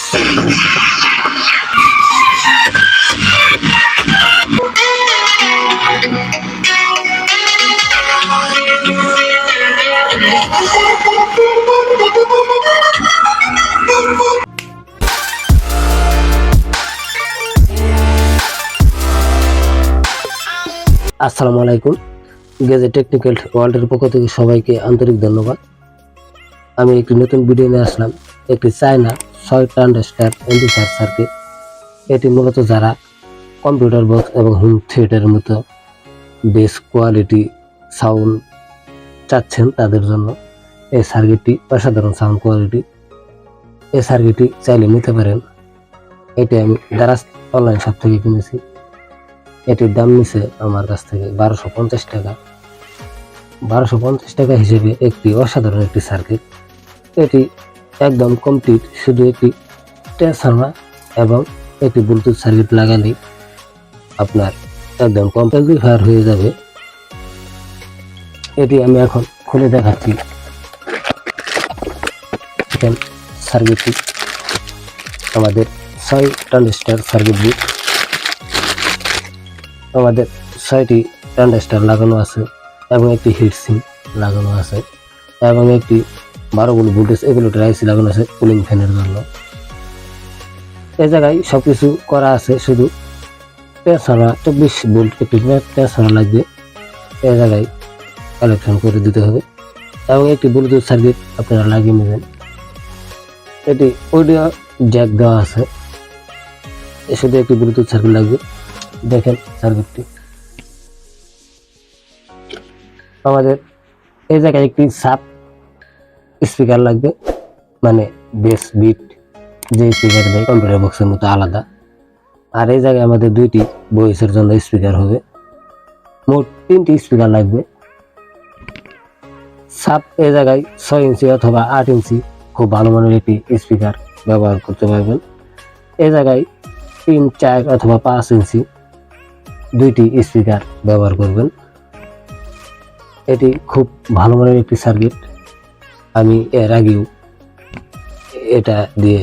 আসসালামু আলাইকুম। Gadget technical ওয়ার্ল্ডের পক্ষ থেকে সবাইকে আন্তরিক ধন্যবাদ। আমি একটি নতুন ভিডিও নিয়ে আসলাম। একটি চায়না 6 ট্রানজিস্টর অ্যাম্পলিফায়ার সার্কিট। এটি মূলত যারা কম্পিউটার বক্স এবং হোম থিয়েটারের মতো বেস কোয়ালিটি সাউন্ড চাচ্ছেন তাদের জন্য এই সার্কিটটি অসাধারণ সাউন্ড কোয়ালিটি। এই সার্কিটটি চাইলে নিতে পারেন। এটি আমি দারাজ অনলাইন শপ থেকে কিনেছি। এটির দাম নিছে আমার কাছ থেকে 1250 টাকা। 1250 টাকা হিসেবে একটি অসাধারণ একটি সার্কিট। এটি একদম কমপ্লিট, শুধু একটি ট্রান্সফরমার এবং একটি ব্লুটুথ সার্কিট লাগালেই আপনার একদম অ্যাম্পলিফায়ার হয়ে যাবে। এটি আমি এখন খুলে দেখাচ্ছি। সার্কিটটি আমাদের 6 ট্রানজিস্টর সার্কিট বোর্ড। আমাদের 6টি ট্রানজিস্টর লাগানো আছে এবং একটি হিটসিঙ্ক লাগানো আছে এবং একটি 12 ভোল্ট ভোল্টেজ রেগুলেটর আইসি লাগানো আছে কুলিং ফ্যানের জন্য। এই জায়গায় সবকিছু করা আছে, শুধু ট্রান্সফরমার 24 ভোল্ট একটি ট্রান্সফরমার লাগবে, এই জায়গায় কানেকশন করে দিতে হবে এবং একটি ব্লুটুথ সার্কিট আপনারা লাগিয়ে নেবেন। এটি অডিও জ্যাক দেওয়া আছে, শুধু একটি ব্লুটুথ সার্কিট লাগবে। দেখেন সার্কিটটি আমাদের এই জায়গায় একটি সাব স্পিকার লাগবে, মানে বেস বিট যে স্পিকার দেয় কম্পিউটার বক্সের মতো আলাদা। আর এই জায়গায় আমাদের 2টি ভয়েসের জন্য স্পিকার হবে, মোট 3টি স্পিকার লাগবে। সাব এই জায়গায় 6 ইঞ্চি অথবা 8 ইঞ্চি খুব ভালো মানের একটি স্পিকার ব্যবহার করতে পারবেন। এই জায়গায় 3, 4 অথবা 5 ইঞ্চি 2টি স্পিকার ব্যবহার করবেন। এটি খুব ভালো মানের একটি সার্কিট। আমি এর আগেও এটা দিয়ে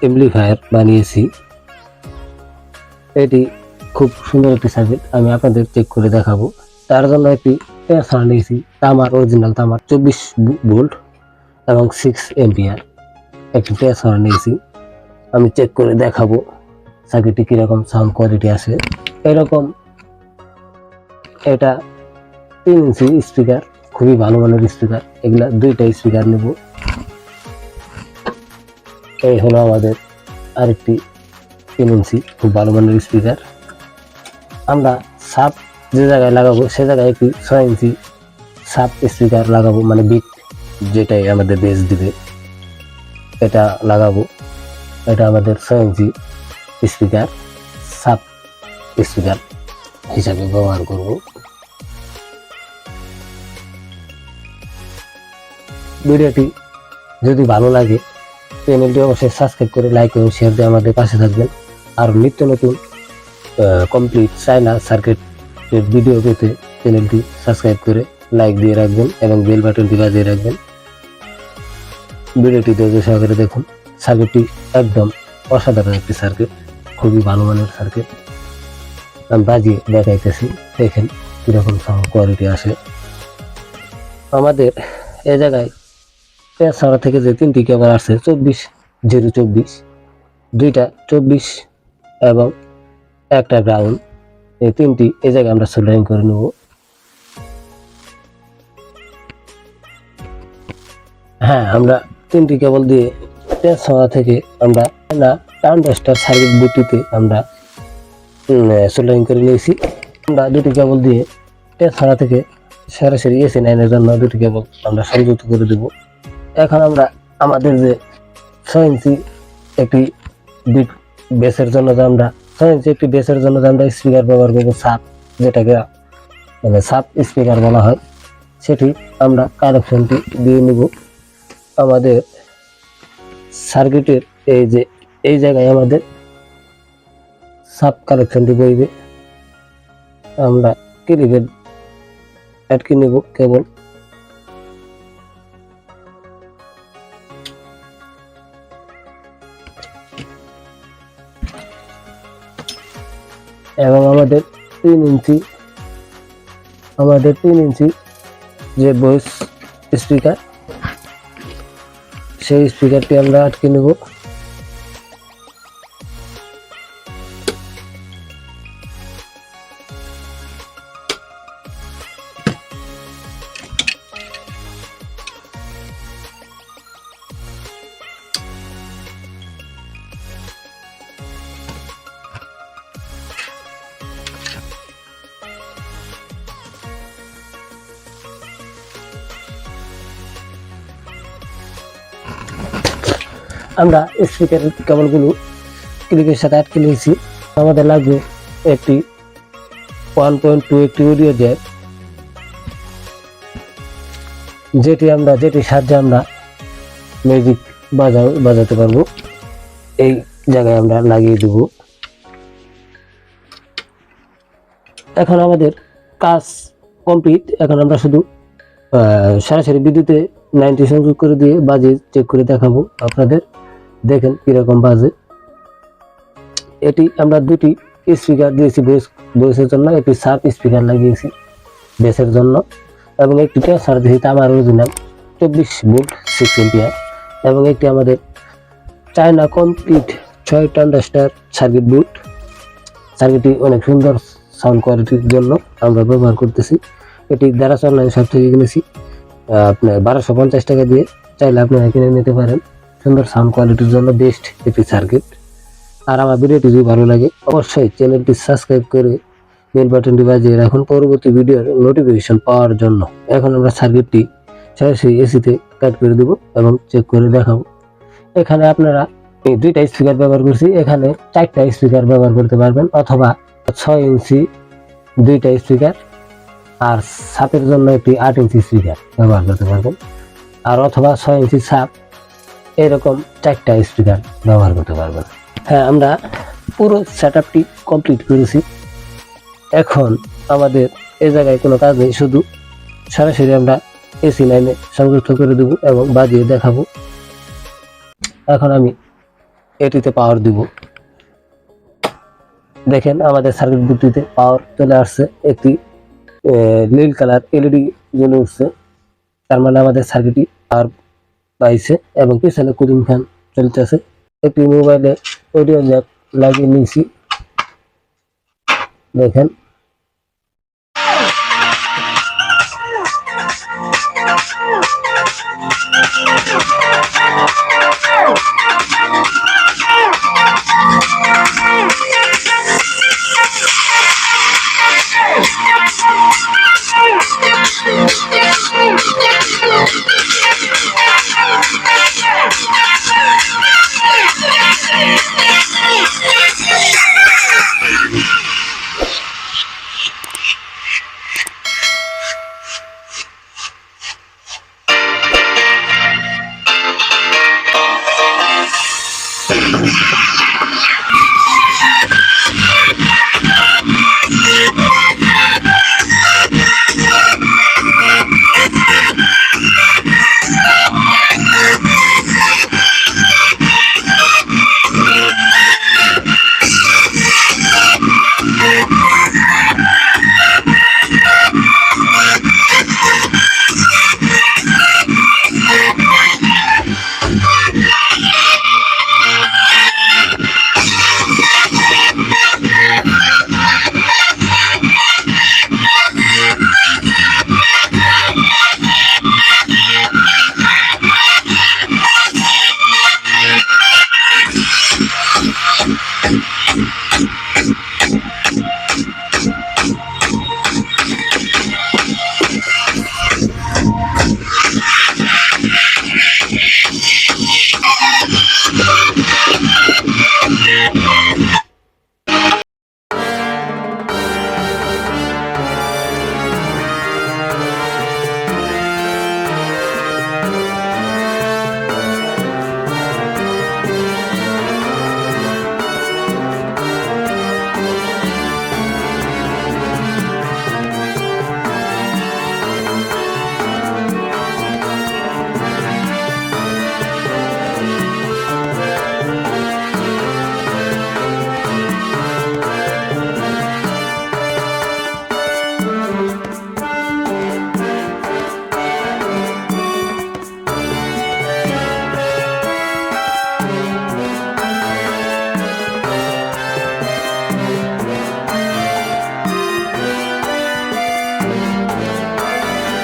অ্যাম্পলিফায়ার বানিয়েছি। এটি খুব সুন্দর একটি সার্কিট, আমি আপনাদের চেক করে দেখাবো। তার জন্য একটি ট্রান্সফরমার নিয়েছি, তামার অরিজিনাল তামার 24 ভোল্ট এবং 6 এম্পিয়ার একটি ট্রান্সফরমার নিয়েছি। আমি চেক করে দেখাবো সার্কিটটি কীরকম সাউন্ড কোয়ালিটি আছে। এরকম এটা 3 ইঞ্চি স্পিকার, খুবই ভালো মানের স্পিকার। এগুলা 2টা স্পিকার নেব। এই হলো আমাদের আরেকটি 3 ইঞ্চি খুব ভালো মানের স্পিকার। আমরা সাব যে জায়গায় লাগাবো সে জায়গায় একটি 6 ইঞ্চি সাব স্পিকার লাগাবো, মানে বিট যেটাই আমাদের বেস দিবে এটা লাগাবো। এটা আমাদের 6 ইঞ্চি স্পিকার সাব স্পিকার হিসাবে ব্যবহার করব। ভিডিওটি যদি ভালো লাগে চ্যানেলটি অবশ্যই সাবস্ক্রাইব করে লাইক এবং শেয়ার দিয়ে আমাদের পাশে থাকবেন। আর নিত্য নতুন কমপ্লিট চায়না সার্কিটের ভিডিও পেতে চ্যানেলটি সাবস্ক্রাইব করে লাইক দিয়ে রাখবেন এবং বেল বাটনটি বাজিয়ে রাখবেন। ভিডিওটি ধৈর্য সহকারে দেখুন। সার্কিটটি একদম অসাধারণ একটি সার্কিট, খুবই ভালো মানের সার্কিট। আমি বাজিয়ে দেখাইতেছি, দেখেন কীরকম সাউন্ড কোয়ালিটি আসে। আমাদের এই জায়গায় ট্রান্সফরমার থেকে যে 3টি কেবল আসছে 24/024, 2টা 24 এবং একটা গ্রাউন্ড, এই 3টি এই জায়গায় আমরা সোল্ডারিং করে নেব। হ্যাঁ, আমরা 3টি কেবল দিয়ে ট্রান্সফরমার থেকে আমরা ট্রানজিস্টর সার্কিট বোর্ডটিতে আমরা সোল্ডারিং করে নিয়েছি। আমরা 2টি কেবল দিয়ে ট্রান্সফরমার থেকে সরাসরি এসি 9 এর জন্য 2টি কেবল আমরা সংযুক্ত করে দেব। এখন আমরা আমাদের যে 6 ইঞ্চি একটি বিট বেসের জন্য যে আমরা 6 ইঞ্চি একটি বেসের জন্য যে আমরা স্পিকার ব্যবহার করবো, সাব যেটাকে মানে সাব স্পিকার বলা হয়, সেটি আমরা কানেকশনটি দিয়ে নিব। আমাদের সার্কিটের এই জায়গায় আমাদের সাব কানেকশনটি বইবে। আমরা ক্লিপের আটকে নেব কেবল। এবং আমাদের 3 ইঞ্চি যে ভয়েস স্পিকার, সেই স্পিকারটি আমরা আটকে নেব। আমরা স্পিকারের কেবলগুলো ক্লিকের সাথে আটকে নিয়েছি। আমাদের লাগবে একটি 1.2 একটি অডিও জ্যাক, যেটির সাহায্যে আমরা মিউজিক বাজাতে পারবো। এই জায়গায় আমরা লাগিয়ে দেব। এখন আমাদের কাজ কমপ্লিট। এখন আমরা শুধু সরাসরি বিদ্যুতে 90 সংযোগ করে দিয়ে বাজে চেক করে দেখাবো আপনাদের। দেখেন কিরকম বাজে। এটি আমরা 2টি স্পিকার দিয়েছি ভয়েসের জন্য, একটি সাব স্পিকার লাগিয়েছি বেসের জন্য, এবং একটি ট্রান্সফার দিয়েছি আমার অরিজিনাল 24 ভোল্ট 6 এম্পিয়ার, এবং একটি আমাদের China complete 6 transistor circuit board. সার্কিটটি অনেক সুন্দর সাউন্ড কোয়ালিটির জন্য আমরা ব্যবহার করতেছি। এটি দ্বারা অনলাইন শপ থেকে কিনেছি আপনার 1250 টাকা দিয়ে। চাইলে আপনারা কিনে নিতে পারেন। সুন্দর সাউন্ড কোয়ালিটির জন্য বেস্ট একটি সার্কিট। আর আমার ভিডিওটি যদি ভালো লাগে অবশ্যই চ্যানেলটি সাবস্ক্রাইব করে বেল বাটনটি বাজিয়ে রাখুন পরবর্তী ভিডিওর নোটিফিকেশন পাওয়ার জন্য। এখন আমরা সার্কিটটি সরাসরি এসিতে কাট করে দেব এবং চেক করে দেখাবো। এখানে আপনারা 2টা স্পিকার ব্যবহার করছি, এখানে 4টা স্পিকার ব্যবহার করতে পারবেন, অথবা 6 ইঞ্চি 2টা স্পিকার, আর সাপের জন্য একটি 8 ইঞ্চি স্পিকার ব্যবহার করতে পারবেন, আর অথবা 6 ইঞ্চি সাপ, এরকম 4টা স্পিকার ব্যবহার করতে পারবেন। হ্যাঁ, আমরা পুরো সেটআপটি কমপ্লিট করেছি। এখন আমাদের এই জায়গায় কোনো কাজ নেই, শুধু সরাসরি আমরা এসি লাইনে সংযুক্ত করে দেব এবং বাজিয়ে দেখাবো। এখন আমি এটিতে পাওয়ার দিব। দেখেন আমাদের সার্কিট বোর্ডটিতে পাওয়ার চলে আসছে, একটি নীল কালার এলইডি জ্বলে উঠছে, তার মানে আমাদের সার্কিটটি পাওয়ার পাইছে। এবং পিছনে কুলিং ফ্যান চলতেছে। একটি মোবাইলে অডিও জ্যাক লাগিয়ে নিয়েছি, দেখেন।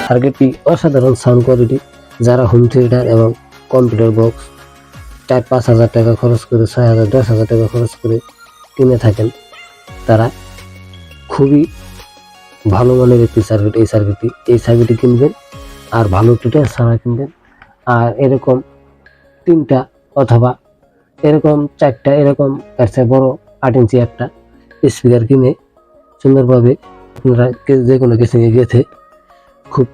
সার্কিটটি অসাধারণ সাউন্ড কোয়ালিটি। যারা হোম থিয়েটার এবং কম্পিউটার বক্স 4-5 হাজার টাকা খরচ করে, 6,000-10,000 টাকা খরচ করে কিনে থাকেন, তারা খুবই ভালো মানের একটি সার্কিট। এই সার্কিটটি কিনবেন আর ভালো টিটা ছাড়া কিনবেন। আর এরকম 3টা অথবা এরকম 4টা এরকম এর চেয়ে বড় 8 ইঞ্চি একটা স্পিকার কিনে সুন্দরভাবে আপনারা যে কোনো কেসিংয়ে গেঁথে খুব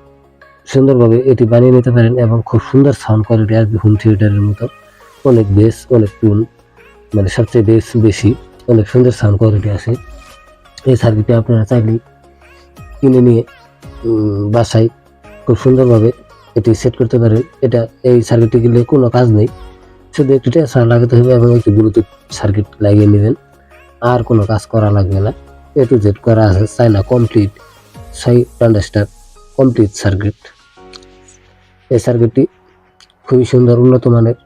সুন্দরভাবে এটি বানিয়ে নিতে পারেন এবং খুব সুন্দর সাউন্ড কোয়ালিটি আসবে। হোম থিয়েটারের মতো অনেক বেস, অনেক টুন, মানে সবচেয়ে বেস বেশি, অনেক সুন্দর সাউন্ড কোয়ালিটি আসে। এই সার্কিটটি আপনারা চাইলেই কিনে নিয়ে বাসায় খুব সুন্দরভাবে এটি সেট করতে পারেন। এই সার্কিটটি কিনলে কোনো কাজ নেই, শুধু একটি টেনশন লাগাতে হবে এবং একটি ব্লুটুথ সার্কিট লাগিয়ে নেবেন, আর কোনো কাজ করা লাগবে না। A to Z করা আছে, China complete 6 transistor complete circuit. এই সার্কিটটি খুবই সুন্দর, উন্নত মানের।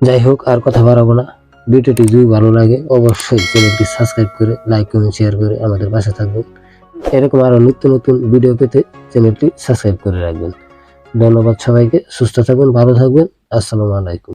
যাই হোক, আর কথা বাড়াবো না। ভিডিওটি যদি ভালো লাগে অবশ্যই চ্যানেলটি সাবস্ক্রাইব করে লাইক কমেন্ট শেয়ার করে আমাদের পাশে থাকবেন। এরকম আরো নিত্য নতুন ভিডিও পেতে চ্যানেলটি সাবস্ক্রাইব করে রাখবেন। ধন্যবাদ সবাইকে। সুস্থ থাকবেন, ভালো থাকবেন। আসসালামু আলাইকুম।